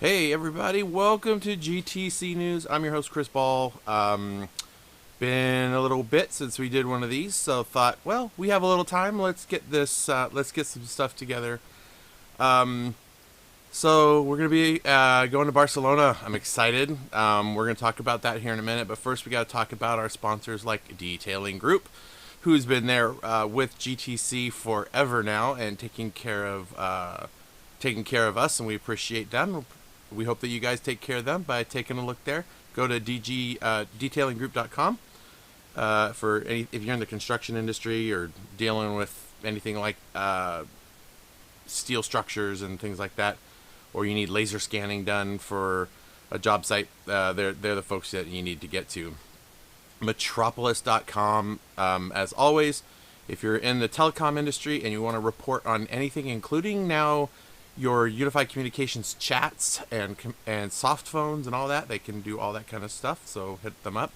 Hey everybody, welcome to GTC News. I'm your host Chris Ball. Been a little bit since we did one of these, so thought, well, we have a little time. Let's get this. Let's get some stuff together. So we're gonna be going to Barcelona. I'm excited. We're gonna talk about that here in a minute, but first we got to talk about our sponsors like Detailing Group, who's been there with GTC forever now and taking care of us, and we appreciate them. We hope that you guys take care of them by taking a look there. Go to detailinggroup.com for any, if you're in the construction industry or dealing with anything like steel structures and things like that, or you need laser scanning done for a job site. They're the folks that you need to get to. Metropolis.com, as always, if you're in the telecom industry and you want to report on anything, including now your unified communications chats and soft phones and all that, they can do all that kind of stuff, so hit them up.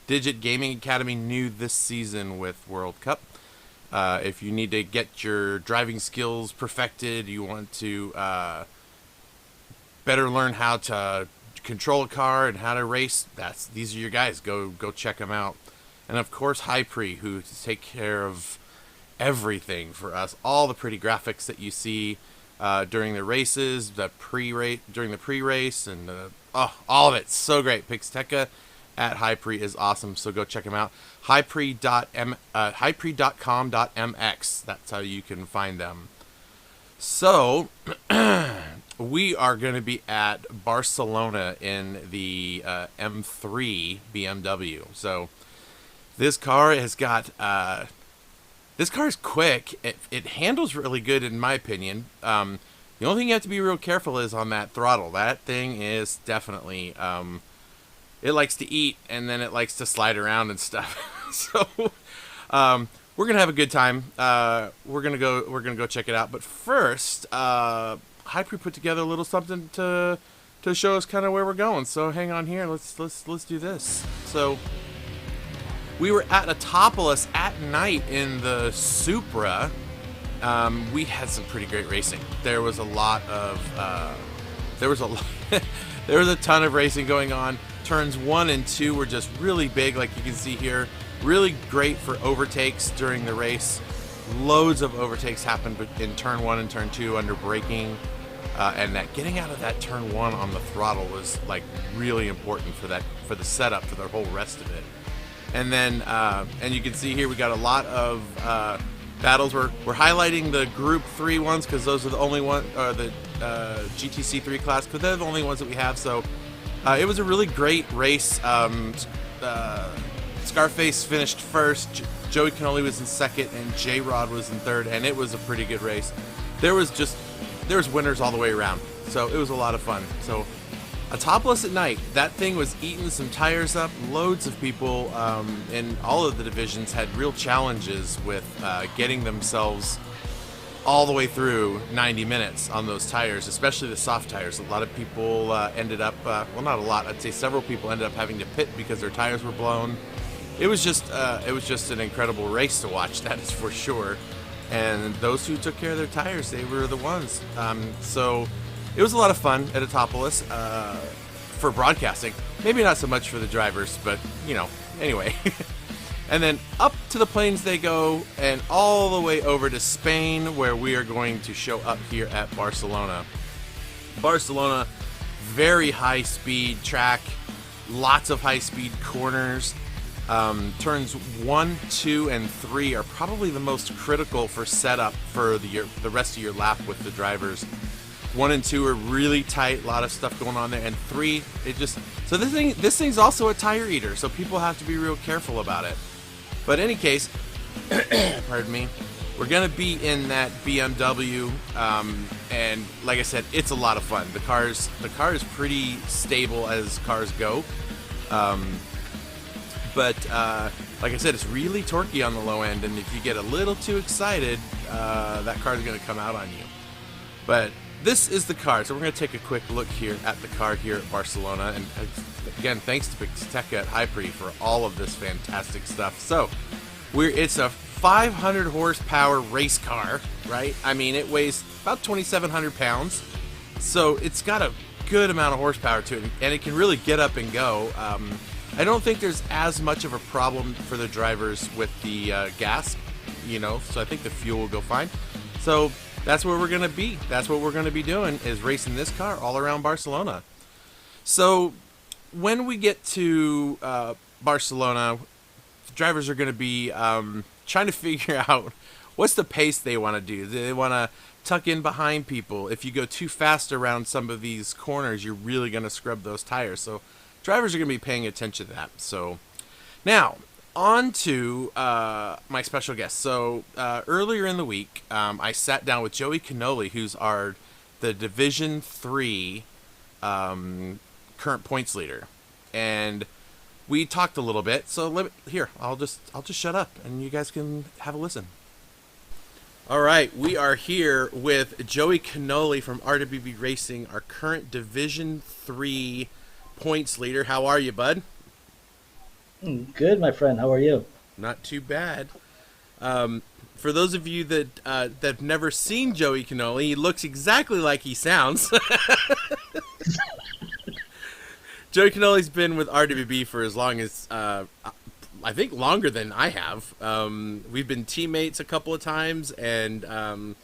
Digit Gaming Academy, new this season with World Cup. If you need to get your driving skills perfected, you want to better learn how to control a car and how to race, these are your guys. Go check them out. And of course Hypre, who take care of everything for us, all the pretty graphics that you see during the races, during the pre-race, and all of it. So great. Pixteca at Hypre is awesome, so go check him out. Hypre.com.mx. That's how you can find them. So we are going to be at Barcelona in the M3 BMW. So this car has got this car is quick. It handles really good, in my opinion. The only thing you have to be real careful is on that throttle. That thing is definitely, it likes to eat, and then it likes to slide around and stuff. So we're gonna have a good time. We're gonna go check it out. But first, Hypre put together a little something to show us kind of where we're going. So hang on here. Let's do this. So we were at Autopolis at night in the Supra. We had some pretty great racing. There was a lot of, there was a ton of racing going on. Turns 1 and 2 were just really big, like you can see here. Really great for overtakes during the race. Loads of overtakes happened in turn 1 and turn 2 under braking. And that getting out of that turn 1 on the throttle was like really important for the setup for the whole rest of it. And then, and you can see here we got a lot of battles. We're highlighting the Group 3 ones because those are the only one, or the GTC 3 class, because they're the only ones that we have. So it was a really great race. Scarface finished first, Joey Cannoli was in second, and J-Rod was in third, and it was a pretty good race. There was winners all the way around, so it was a lot of fun. So Autopolis at night, that thing was eating some tires up. Loads of people in all of the divisions had real challenges with getting themselves all the way through 90 minutes on those tires, especially the soft tires. A lot of people ended up, well, not a lot, I'd say several people ended up having to pit because their tires were blown. It was just an incredible race to watch, that is for sure. And those who took care of their tires, they were the ones. So it was a lot of fun at Autopolis for broadcasting. Maybe not so much for the drivers, but, you know, anyway. And then up to the plains they go, and all the way over to Spain, where we are going to show up here at Barcelona. Barcelona, very high-speed track, lots of high-speed corners. Turns 1, 2, and 3 are probably the most critical for setup for the rest of your lap with the drivers. 1 and 2 are really tight, a lot of stuff going on there, and 3, so this thing's also a tire eater, so people have to be real careful about it. But in any case, pardon me, we're gonna be in that BMW, and like I said, it's a lot of fun. The car is pretty stable as cars go, but like I said, it's really torquey on the low end, and if you get a little too excited, that car is gonna come out on you. But this is the car, so we're going to take a quick look here at the car here at Barcelona, and again, thanks to Pixteca at Hypre for all of this fantastic stuff. So, it's a 500 horsepower race car, right? I mean, it weighs about 2,700 pounds, so it's got a good amount of horsepower to it, and it can really get up and go. I don't think there's as much of a problem for the drivers with the gas, so I think the fuel will go fine. So that's where we're going to be. That's what we're going to be doing, is racing this car all around Barcelona. So when we get to Barcelona, the drivers are going to be trying to figure out what's the pace they want to do. They want to tuck in behind people. If you go too fast around some of these corners, you're really going to scrub those tires. So drivers are going to be paying attention to that. So now on to my special guest. So earlier in the week, I sat down with Joey Canoli, who's the Division 3 current points leader, and we talked a little bit. So I'll just shut up and you guys can have a listen. All right, we are here with Joey Canoli from RWB Racing, our current Division 3 points leader. How are you, bud? Good, my friend. How are you? Not too bad. For those of you that have never seen Joey Canoli, he looks exactly like he sounds. Joey Canoli's been with RWB for as long as, I think longer than I have. We've been teammates a couple of times and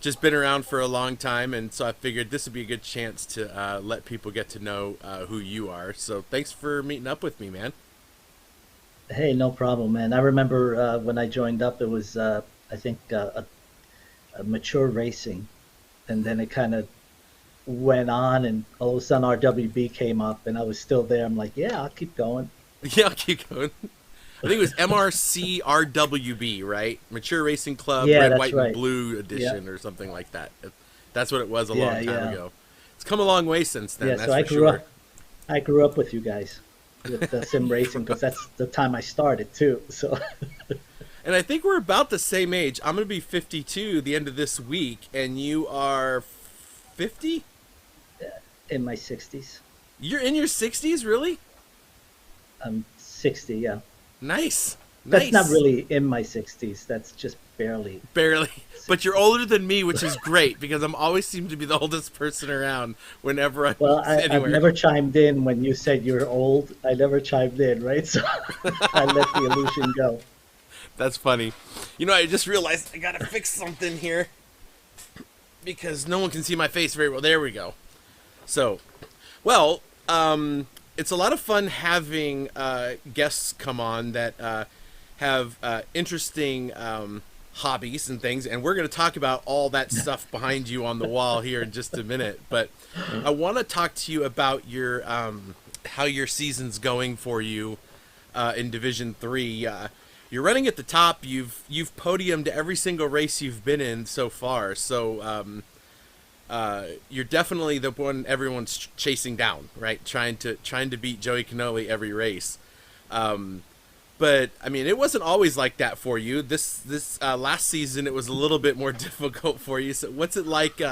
just been around for a long time. And so I figured this would be a good chance to let people get to know who you are. So thanks for meeting up with me, man. Hey, no problem, man. I remember when I joined up, it was, I think, a mature racing. And then it kind of went on, and all of a sudden RWB came up, and I was still there. I'm like, yeah, I'll keep going. Yeah, I'll keep going. I think it was MRC RWB, right? Mature Racing Club, Yeah, Red, that's White, right. and Blue edition, Yeah. or something like that. That's what it was a Yeah, long time yeah. ago. It's come a long way since then, Yeah, that's so for sure. I grew up with you guys with the sim racing, because that's the time I started too. So And I think we're about the same age. I'm going to be 52 the end of this week, and you are 50? in my 60s. You're in your 60s, really? I'm 60, yeah. Nice. That's Nice. not really in my 60s. That's just barely. Barely. But you're older than me, which is great, because I'm always seem to be the oldest person around whenever I'm Well, I've anywhere. never chimed in when you said you're old. I never chimed in, right? So I let the illusion go. That's funny. I just realized I gotta fix something here because no one can see my face very well. There we go. So, well, it's a lot of fun having guests come on that have interesting hobbies and things, and we're going to talk about all that stuff behind you on the wall here in just a minute. But I want to talk to you about your how your season's going for you in Division 3. You're running at the top. You've podiumed every single race you've been in so far. So you're definitely the one everyone's chasing down, right? Trying to beat Joey Canoli every race. But I mean, it wasn't always like that for you. This last season, it was a little bit more difficult for you. So what's it like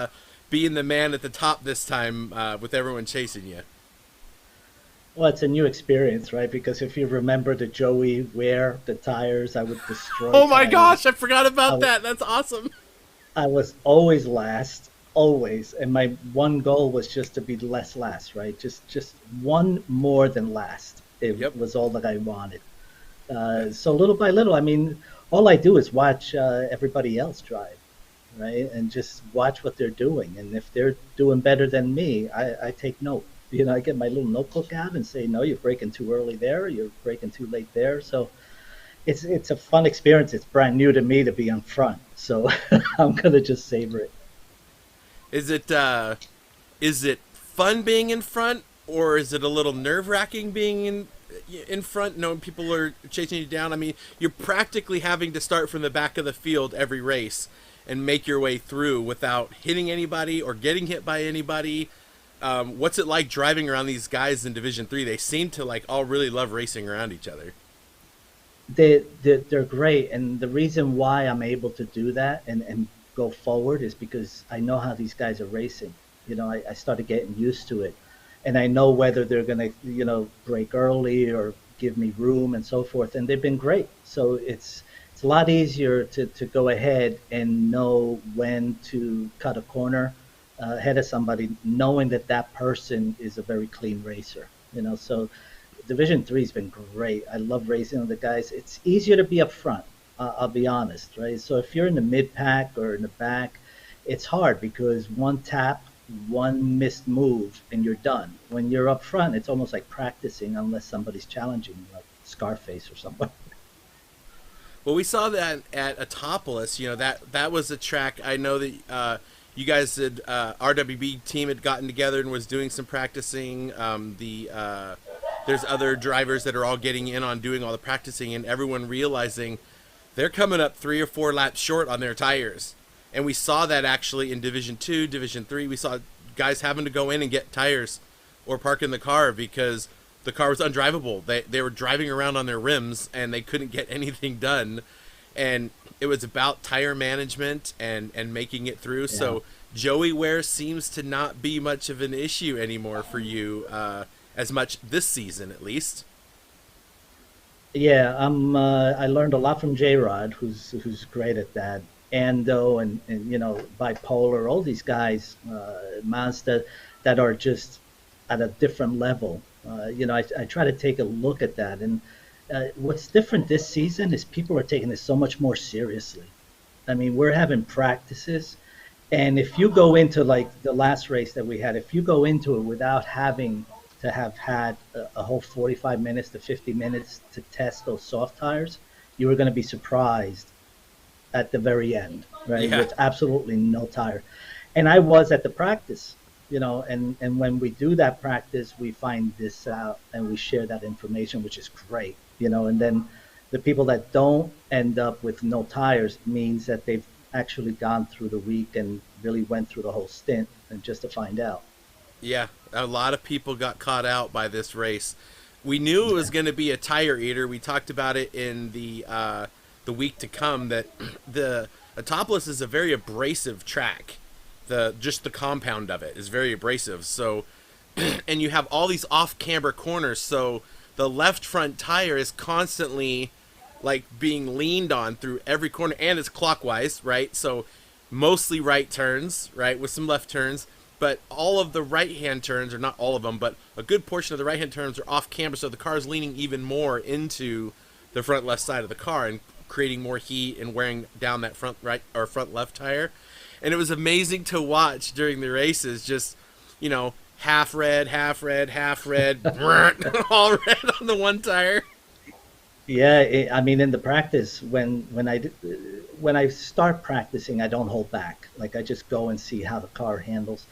being the man at the top this time with everyone chasing you? Well, it's a new experience, right? Because if you remember the Joey wear the tires, I would destroy. Oh my tires. gosh, I forgot about I- that. That's awesome. I was always last, always, and my one goal was just to be less last, right? Just one more than last. It Yep. was all that I wanted. So little by little, I mean, all I do is watch everybody else drive, right? And just watch what they're doing. And if they're doing better than me, I take note. I get my little notebook out and say, no, you're braking too early there, you're braking too late there. So it's a fun experience. It's brand new to me to be on front, so I'm gonna just savor it. Is it fun being in front, or is it a little nerve-wracking being in front, knowing people are chasing you down? I mean, you're practically having to start from the back of the field every race and make your way through without hitting anybody or getting hit by anybody. What's it like driving around these guys in Division 3? They seem to all really love racing around each other. They're great, and the reason why I'm able to do that and go forward is because I know how these guys are racing. I started getting used to it, and I know whether they're gonna break early or give me room and so forth, and they've been great. So it's a lot easier to go ahead and know when to cut a corner ahead of somebody, knowing that that person is a very clean racer. So Division 3 has been great. I love racing with the guys. It's easier to be up front. I'll be honest, right? So if you're in the mid pack or in the back, it's hard because one tap, one missed move, and you're done. When you're up front, it's almost like practicing unless somebody's challenging you, like Scarface or somebody. Well, we saw that at Atopolis. That was a track. I know that you guys had RWB team had gotten together and was doing some practicing. There's other drivers that are all getting in on doing all the practicing, and everyone realizing they're coming up 3 or 4 laps short on their tires. And we saw that actually in Division 2, Division 3. We saw guys having to go in and get tires or park in the car because the car was undrivable. They were driving around on their rims and they couldn't get anything done. And it was about tire management and making it through. Yeah. So Joey wear seems to not be much of an issue anymore for you, as much this season at least. Yeah, I learned a lot from J-Rod, who's great at that. Ando and Bipolar, all these guys, Mazda, that are just at a different level. I try to take a look at that. And what's different this season is people are taking this so much more seriously. I mean, we're having practices. And if you go into like the last race that we had, if you go into it without having to have had a whole 45 minutes to 50 minutes to test those soft tires, you were going to be surprised at the very end, right? Yeah. With absolutely no tire. And I was at the practice, and when we do that practice, we find this out and we share that information, which is great, and then the people that don't end up with no tires means that they've actually gone through the week and really went through the whole stint and just to find out. Yeah, a lot of people got caught out by this race. We knew it was going to be a tire eater. We talked about it in the week to come, that the Atopolis is a very abrasive track. Just the compound of it is very abrasive. So, and you have all these off-camber corners, so the left front tire is constantly like being leaned on through every corner, and it's clockwise, right? So mostly right turns, right, with some left turns, but all of the right-hand turns, or not all of them, but a good portion of the right-hand turns are off-camber, so the car is leaning even more into the front left side of the car and creating more heat and wearing down that front right or front left tire. And it was amazing to watch during the races, just, half red, all red on the one tire. Yeah, in the practice, when I start practicing, I don't hold back. Like, I just go and see how the car handles.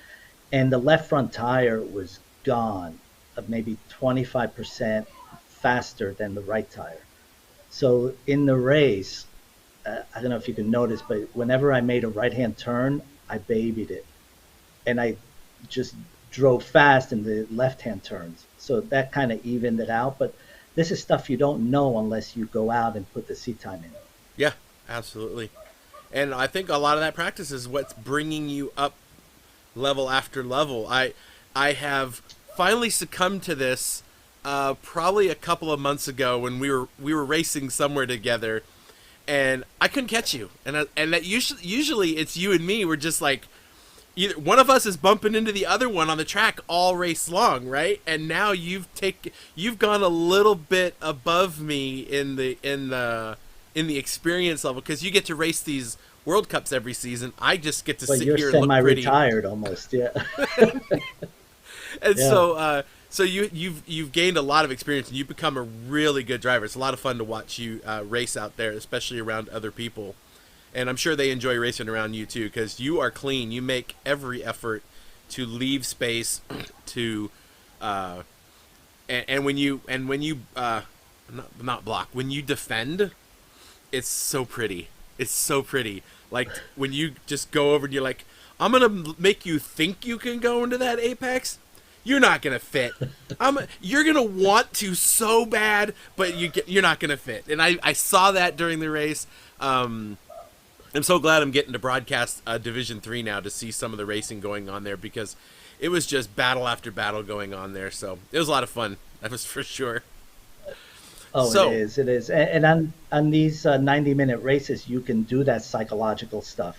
And the left front tire was gone, maybe 25% faster than the right tire. So in the race, I don't know if you can notice, but whenever I made a right-hand turn, I babied it. And I just drove fast in the left-hand turns. So that kind of evened it out. But this is stuff you don't know unless you go out and put the seat time in. Yeah, absolutely. And I think a lot of that practice is what's bringing you up level after level. I have finally succumbed to this probably a couple of months ago when we were racing somewhere together, and I couldn't catch you. And that usually it's you and me. We're just like, either one of us is bumping into the other one on the track all race long, right? And now you've gone a little bit above me in the experience level, because you get to race these World Cups every season. I just get to sit here and look pretty. You're semi-retired almost, yeah. And yeah. So you've gained a lot of experience, and you've become a really good driver. It's a lot of fun to watch you race out there, especially around other people. And I'm sure they enjoy racing around you too, because you are clean. You make every effort to leave space to, and when you not block, when you defend, it's so pretty. It's so pretty. Like when you just go over and you're like, I'm gonna make you think you can go into that apex. You're not gonna fit. You're gonna want to so bad, but you're not gonna fit. And I saw that during the race. I'm so glad I'm getting to broadcast Division 3 now to see some of the racing going on there, because it was just battle after battle going on there. So it was a lot of fun. That was for sure. Oh, so, it is. And on these 90-minute races, you can do that psychological stuff.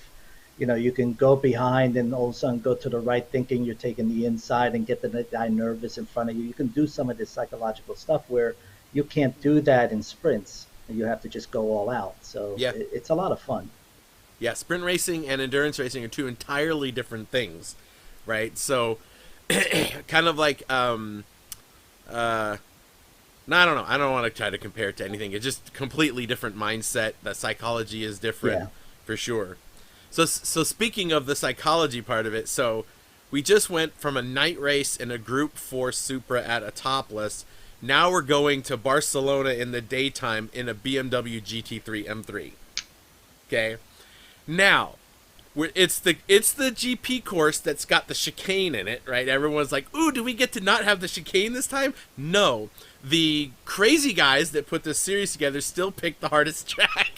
You can go behind and all of a sudden go to the right thinking you're taking the inside and get the guy nervous in front of you. You can do some of this psychological stuff where you can't do that in sprints. And you have to just go all out. So Yeah. it's a lot of fun. Yeah, sprint racing and endurance racing are two entirely different things, right? So, kind of like, no, I don't know. I don't want to try to compare it to anything. It's just completely different mindset. The psychology is different, Yeah. for sure. So speaking of the psychology part of it, so we just went from a night race in a Group 4 Supra at a topless. Now we're going to Barcelona in the daytime in a BMW GT3 M3. Okay? Now, it's the GP course that's got the chicane in it, right? Everyone's like, ooh, do we get to not have the chicane this time? No. The crazy guys that put this series together still picked the hardest track.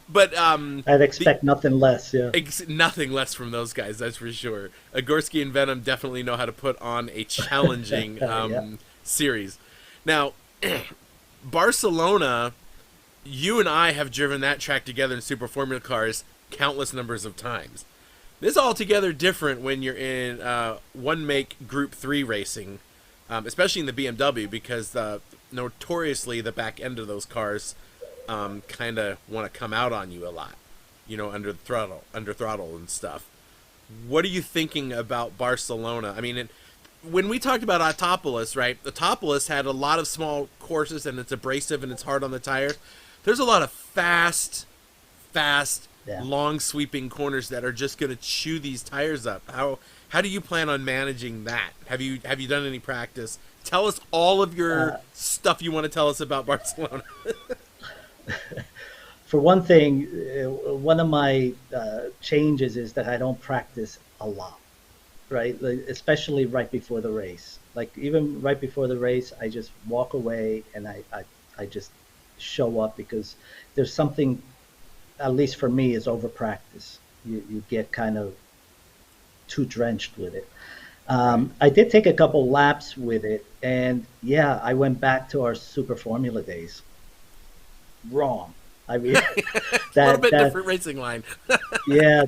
But I'd expect nothing less, yeah. nothing less from those guys, that's for sure. Agorsky and Venom definitely know how to put on a challenging Yeah. series. Now, Barcelona, you and I have driven that track together in Super Formula cars countless numbers of times. This is altogether different when you're in one make Group 3 racing, especially in the BMW, because notoriously the back end of those cars kind of want to come out on you a lot, under throttle and stuff. What are you thinking about Barcelona? I mean, when we talked about Autopolis, right? Autopolis had a lot of small courses and it's abrasive and it's hard on the tires. There's a lot of fast, Yeah. long sweeping corners that are just going to chew these tires up. How do you plan on managing that? Have you done any practice? Tell us all of your stuff you want to tell us about Barcelona. For one thing, one of my changes is that I don't practice a lot, right? Like, especially right before the race. Like even right before the race, I just walk away and I just show up because there's something, at least for me, is over practice. You get kind of too drenched with it. I did take a couple laps with it, and yeah, I went back to our Super Formula days. Wrong. I mean, A little bit different racing line. yeah,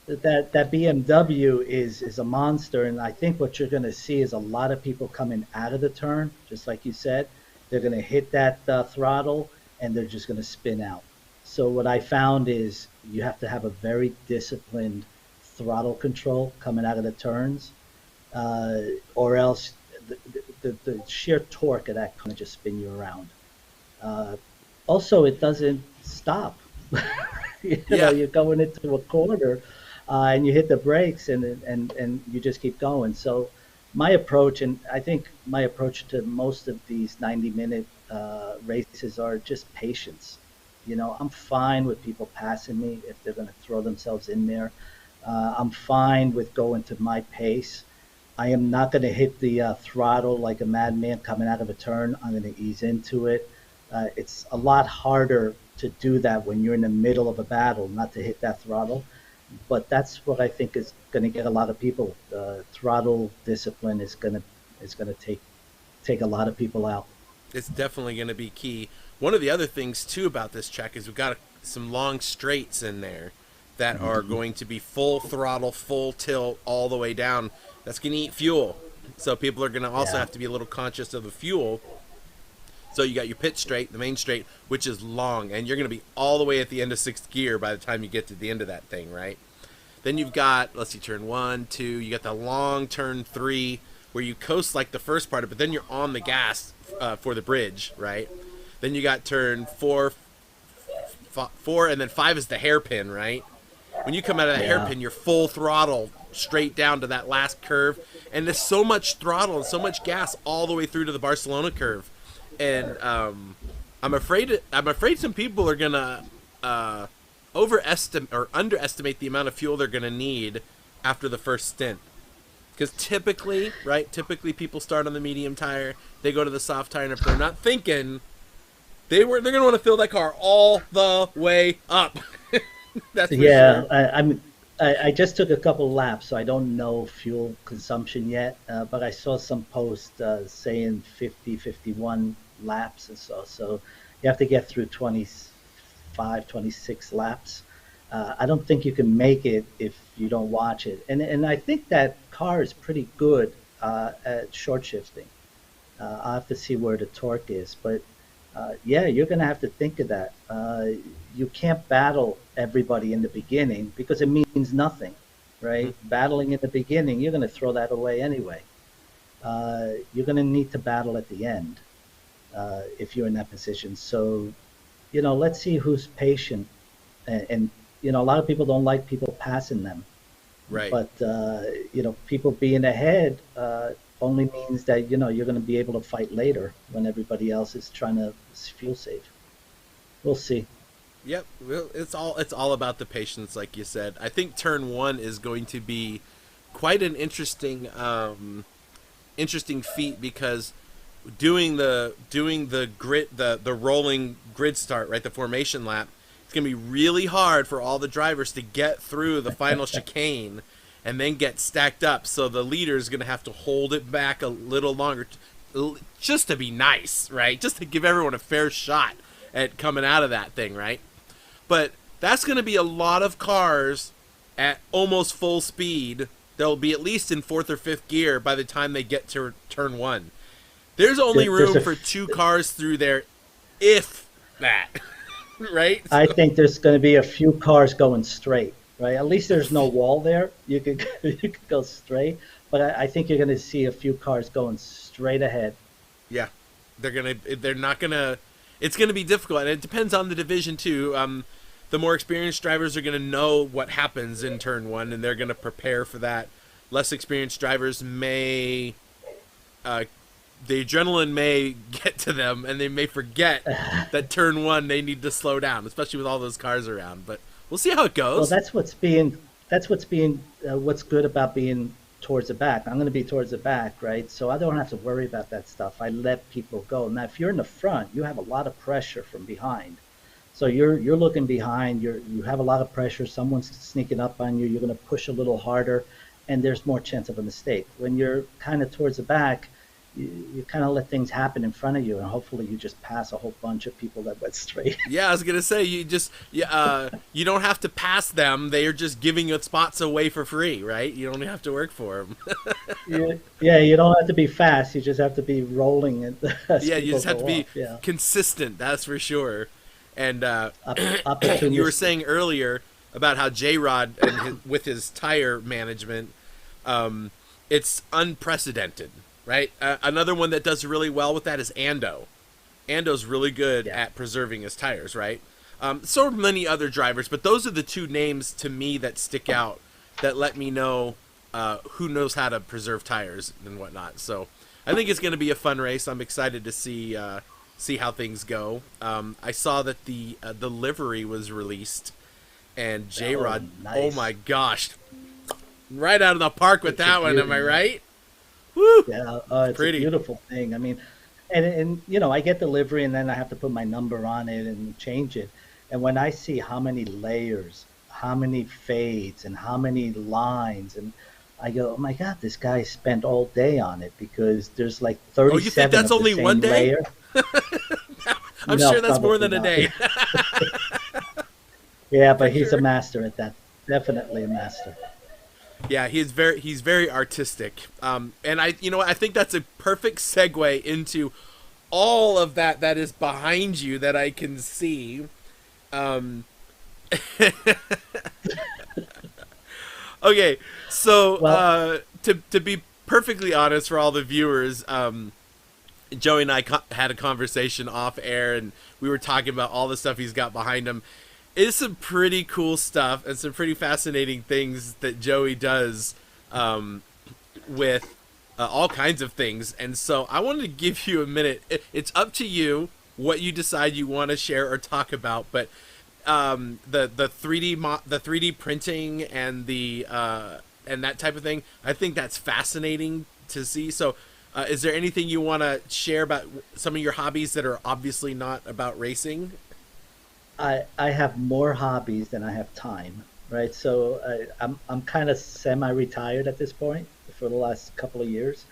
that BMW is a monster, and I think what you're going to see is a lot of people coming out of the turn, just like you said. They're going to hit that throttle, and they're just going to spin out. So what I found is you have to have a very disciplined throttle control coming out of the turns, or else the sheer torque of that can just spin you around. Also, it doesn't stop. You're going into a corner, and you hit the brakes, and you just keep going. So my approach, and I think my approach to most of these 90-minute races are just patience. I'm fine with people passing me if they're going to throw themselves in there. I'm fine with going to my pace. I am not going to hit the throttle like a madman coming out of a turn. I'm going to ease into it. It's a lot harder to do that when you're in the middle of a battle, not to hit that throttle. But that's what I think is going to get a lot of people. Throttle discipline is going to take a lot of people out. It's definitely going to be key. One of the other things too about this track is we've got some long straights in there that are going to be full throttle, full tilt all the way down. That's going to eat fuel. So people are going to also have to be a little conscious of the fuel. So you got your pit straight, the main straight, which is long, and you're going to be all the way at the end of sixth gear by the time you get to the end of that thing, right? Then you've got, let's see, turn 1, 2, you got the long turn 3 where you coast like the first part, but then you're on the gas for the bridge, right? Then you got turn 4, and then 5 is the hairpin, right? When you come out of that hairpin, you're full throttle straight down to that last curve, and there's so much throttle and so much gas all the way through to the Barcelona curve. And I'm afraid some people are gonna overestimate or underestimate the amount of fuel they're gonna need after the first stint. Because typically people start on the medium tire, they go to the soft tire, and if they're not thinking, they're gonna want to fill that car all the way up. That's for sure. I just took a couple laps, so I don't know fuel consumption yet. But I saw some posts saying 50, 51 laps and so you have to get through 25, 26 laps. I don't think you can make it if you don't watch it. And I think that car is pretty good at short shifting. I'll have to see where the torque is, but yeah, you're going to have to think of that. You can't battle everybody in the beginning because it means nothing, right? Hmm. Battling in the beginning, you're going to throw that away anyway. You're going to need to battle at the end if you're in that position. So, let's see who's patient. And a lot of people don't like people passing them, Right. but people being ahead only means that you're going to be able to fight later when everybody else is trying to fuel save. We'll see. Yep. Well, it's all about the patience, like you said. I think turn one is going to be quite an interesting feat because doing the grid the rolling grid start, right, the formation lap, it's gonna be really hard for all the drivers to get through the final chicane and then get stacked up. So the leader is gonna have to hold it back a little longer, just to be nice, right? Just to give everyone a fair shot at coming out of that thing, right? But that's gonna be a lot of cars at almost full speed. They'll be at least in fourth or fifth gear by the time they get to turn one. There's only There's room a, for two cars through there, if that, right? I So, think there's going to be a few cars going straight, right? At least there's no wall there. You could you could go straight, but I think you're going to see a few cars going straight ahead. yeah, they're not gonna. It's gonna be difficult, and it depends on the division too. The more experienced drivers are gonna know what happens in turn one, and they're gonna prepare for that. Less experienced drivers may, uh, the adrenaline may get to them, and they may forget that turn one they need to slow down, especially with all those cars around. But we'll see how it Well, goes. what's good about being towards the back. I'm going to be towards the back, right? So I don't have to worry about that stuff. I let people go. Now, if you're in the front, you have a lot of pressure from behind. So you're looking behind. You have a lot of pressure. Someone's sneaking up on you. You're going to push a little harder, and there's more chance of a mistake. When you're kind of towards the back, you kind of let things happen in front of you, and hopefully you just pass a whole bunch of people that went straight. Yeah, I was gonna say you don't have to pass them. They are just giving you spots away for free, right? You don't have to work for them. Yeah, you don't have to be fast. You just have to be rolling as Yeah, you people just have to go be off. Yeah, consistent. That's for sure. And you were opportunistic. saying earlier about how J Rod with his tire management, it's unprecedented, right? Another one that does really well with that is Ando. Ando's really good Yeah. at preserving his tires, right? So are many other drivers, but those are the two names to me that stick out that let me know who knows how to preserve tires and whatnot. So I think it's going to be a fun race. I'm excited to see how things go. I saw that the livery was released, and J Oh, Rod, oh nice. my gosh, right out of the park with It's a that one. Am beauty, I man. right? Woo! Yeah, it's a Pretty. beautiful thing. I mean, and I get the livery, and then I have to put my number on it and change it. And when I see how many layers, how many fades, and how many lines, and I go, oh my God, this guy spent all day on it because there's like Oh, you think 37 that's of the only one same day? layer. I'm No, sure that's more probably than a not. day. Yeah, For but he's a sure. master at that. Definitely a master. Yeah, he's very artistic. And I think that's a perfect segue into all of that is behind you that I can see. Um, okay, so Well, to be perfectly honest for all the viewers, Joey and I had a conversation off air, and we were talking about all the stuff he's got behind him. It's some pretty cool stuff and some pretty fascinating things that Joey does with all kinds of things. And so I wanted to give you a minute. It's up to you what you decide you want to share or talk about, but the 3D printing and the and that type of thing, I think that's fascinating to see. So is there anything you want to share about some of your hobbies that are obviously not about racing? I have more hobbies than I have time, right? So I'm kind of semi-retired at this point for the last couple of years.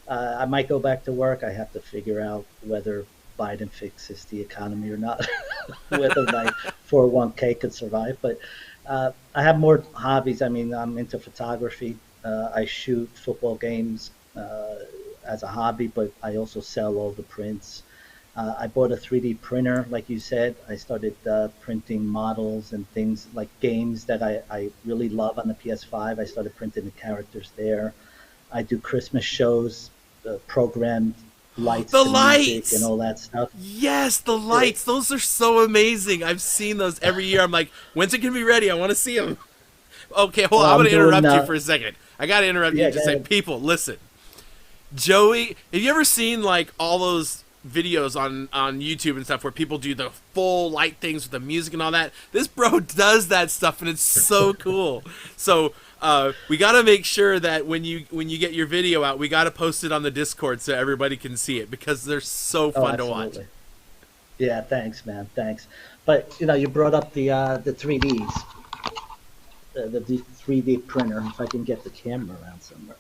I might go back to work. I have to figure out whether Biden fixes the economy or not, whether my 401k could survive. But I have more hobbies. I mean, I'm into photography. I shoot football games as a hobby, but I also sell all the prints. I bought a 3D printer, like you said. I started printing models and things like games that I really love on the PS5. I started printing the characters there. I do Christmas shows, programmed lights The to music and lights! all that stuff. Yes, the Uh, lights. Those are so amazing. I've seen those every year. I'm like, when's it gonna be ready? I want to see them. Okay, hold on. Well, I'm I'm gonna doing, interrupt you for a second. I gotta interrupt you yeah, to go say, ahead. people, listen. Joey, have you ever seen like all those videos on YouTube and stuff where people do the full light things with the music and all that? This bro does that stuff, and it's so cool. So we got to make sure that when you get your video out, we got to post it on the Discord so everybody can see it because they're so Oh, fun to watch. absolutely. Yeah, thanks, man. Thanks. But you brought up the 3Ds, the 3D printer. If I can get the camera around somewhere.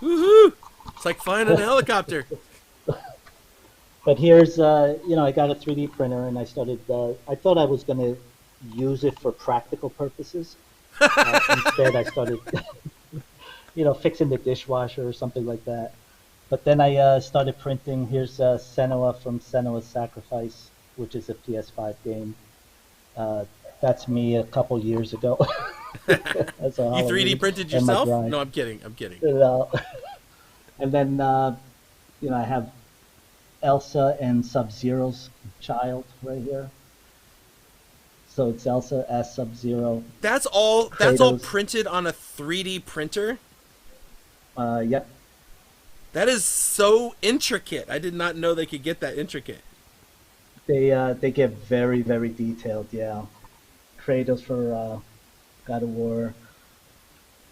Woohoo! It's like flying in a helicopter. But here's, I got a 3D printer, and I started. I thought I was going to use it for practical purposes. Instead, I started, fixing the dishwasher or something like that. But then I started printing. Here's Senua from Senua's Sacrifice, which is a PS5 game. That's me a couple years ago. As a You 3D Halloween printed and my yourself? bride. No, I'm kidding. I'm kidding. And then, I have Elsa and Sub-Zero's child right here. So it's Elsa as Sub-Zero. That's all Kratos. printed on a 3D printer? Yep. That is so intricate. I did not know they could get that intricate. They get very, very detailed, yeah. Kratos for God of War.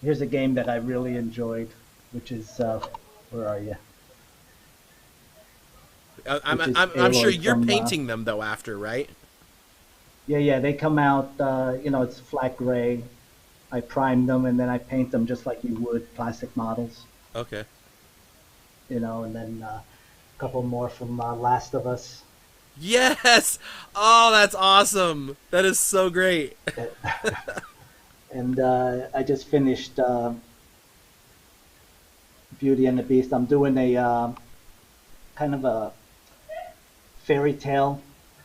Here's a game that I really enjoyed, which is, where are you? I'm, Which is I'm sure Aloy you're from, painting them though after, right? Yeah, they come out, it's flat gray. I prime them and then I paint them just like you would plastic models, Okay. and then a couple more from Last of Us. Yes. Oh, that's awesome. That is so great. And I just finished Beauty and the Beast. I'm doing a kind of a fairy tale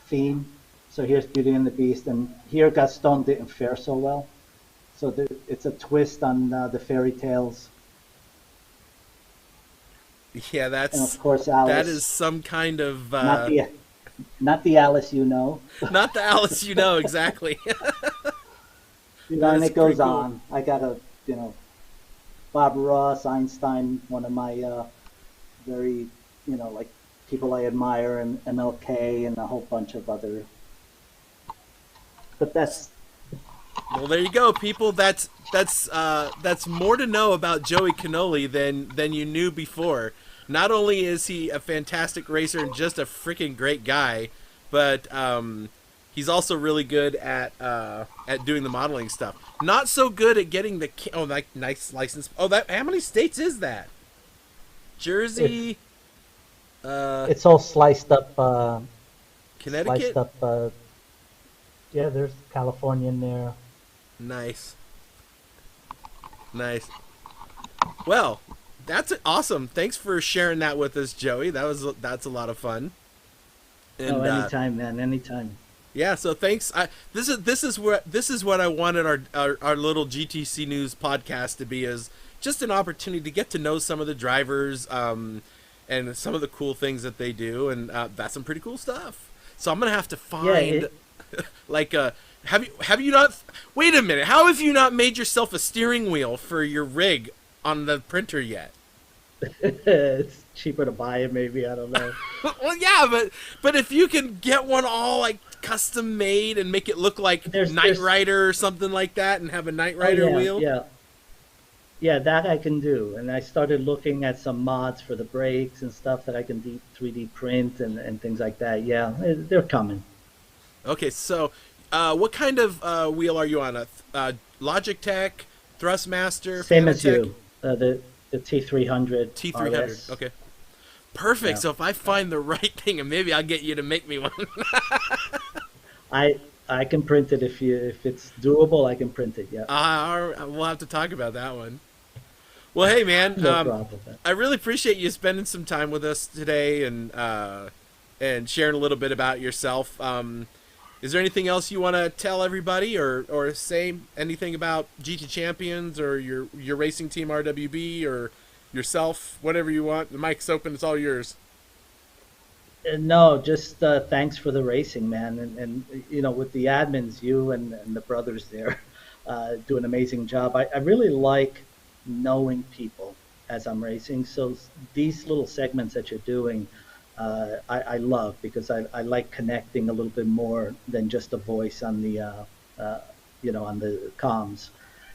theme. So here's Beauty and the Beast, and here Gaston didn't fare so well. So it's a twist on the fairy tales, Yeah, and of course Alice. that is some kind of Not the not the Alice you know. not the Alice you know exactly. That And is it goes pretty cool. on. I got Bob Ross, Einstein, one of my very, like people I admire, and MLK, and a whole bunch of other. But that's Well, there you go, people. That's more to know about Joey Cannoli than you knew before. Not only is he a fantastic racer and just a freaking great guy, but he's also really good at doing the modeling stuff. Not so good at getting the like nice license. Oh, that how many states is that? Jersey, it's all sliced up. Connecticut. Sliced up. Yeah, there's California in there. Nice. Nice. Well, that's awesome. Thanks for sharing that with us, Joey. That's a lot of fun. And Oh, anytime, man, anytime. yeah, so thanks. This is what I wanted our little GTC News podcast to be, is just an opportunity to get to know some of the drivers and some of the cool things that they do, and that's some pretty cool stuff. So I'm gonna have to find like have you not, wait a minute, how have you not made yourself a steering wheel for your rig on the printer yet? It's cheaper to buy it, maybe. I don't know. Well, yeah, but if you can get one all like custom made and make it look like Knight Rider or something like that, and have a Knight Rider wheel. Yeah, that I can do. And I started looking at some mods for the brakes and stuff that I can 3D print and things like that. Yeah, they're coming. Okay, so what kind of wheel are you on? A Logitech, Thrustmaster, Same as Fanatec? you. The T300. T300. RS. Okay. Perfect. Yeah. Yeah. So if I find the right thing, and maybe I'll get you to make me one. I I can print it if it's doable. I can print it. Yeah, We'll have to talk about that one. Well, hey man, no problem. I really appreciate you spending some time with us today and sharing a little bit about yourself. Is there anything else you want to tell everybody, or say anything about GT Champions or your racing team RWB or yourself, whatever you want? The mic's open; it's all yours. No, just thanks for the racing, man, and you know, with the admins, you and the brothers there do an amazing job. I really like knowing people as I'm racing. So these little segments that you're doing, I love because I like connecting a little bit more than just a voice on the on the comms.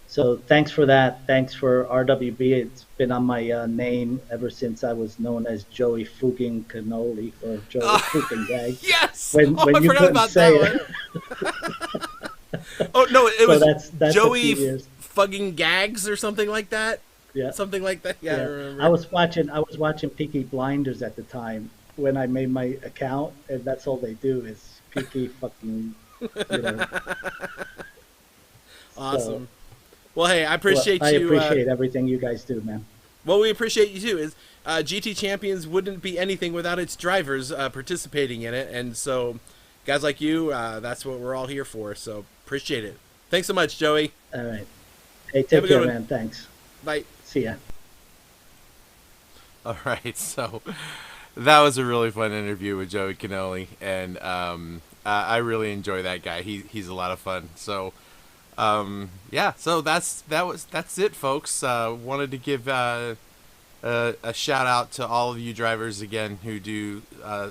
So thanks for that. Thanks for RWB. It's been on my name ever since I was known as Joey Fugging Cannoli or Joey Fugging Gag. Yes. When I you forgot couldn't about say that it. one. Oh no, it So was that's a Joey few years. Fugging Gags or something like that. Yeah. Something like that. Yeah, I Yeah. remember. I was watching Peaky Blinders at the time when I made my account, and that's all they do is Peaky fucking, you know. Awesome. So, Well, hey, I appreciate I you. appreciate everything you guys do, man. Well, we appreciate you too. Is GT Champions wouldn't be anything without its drivers participating in it, and so guys like you, that's what we're all here for. So appreciate it. Thanks so much, Joey. All right. Hey, Have take a good care, one. man. Thanks. Bye. See ya. All right, so that was a really fun interview with Joey Cannoli, and I really enjoy that guy. He's a lot of fun. So yeah, so that's it, folks. Wanted to give a shout out to all of you drivers again who do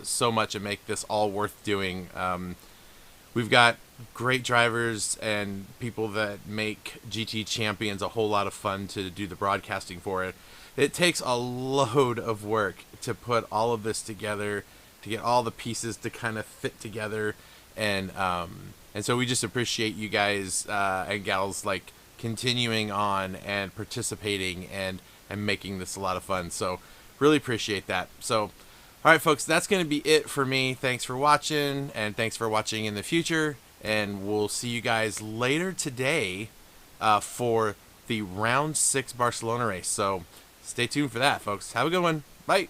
so much and make this all worth doing. We've got great drivers and people that make GT Champions a whole lot of fun to do the broadcasting for it. It takes a load of work to put all of this together, to get all the pieces to kind of fit together, and so we just appreciate you guys and gals like continuing on and participating and making this a lot of fun. So really appreciate that. So all right, folks, that's going to be it for me. Thanks for watching, and thanks for watching in the future, and we'll see you guys later today for the round 6 Barcelona race. So stay tuned for that, folks. Have a good one. Bye.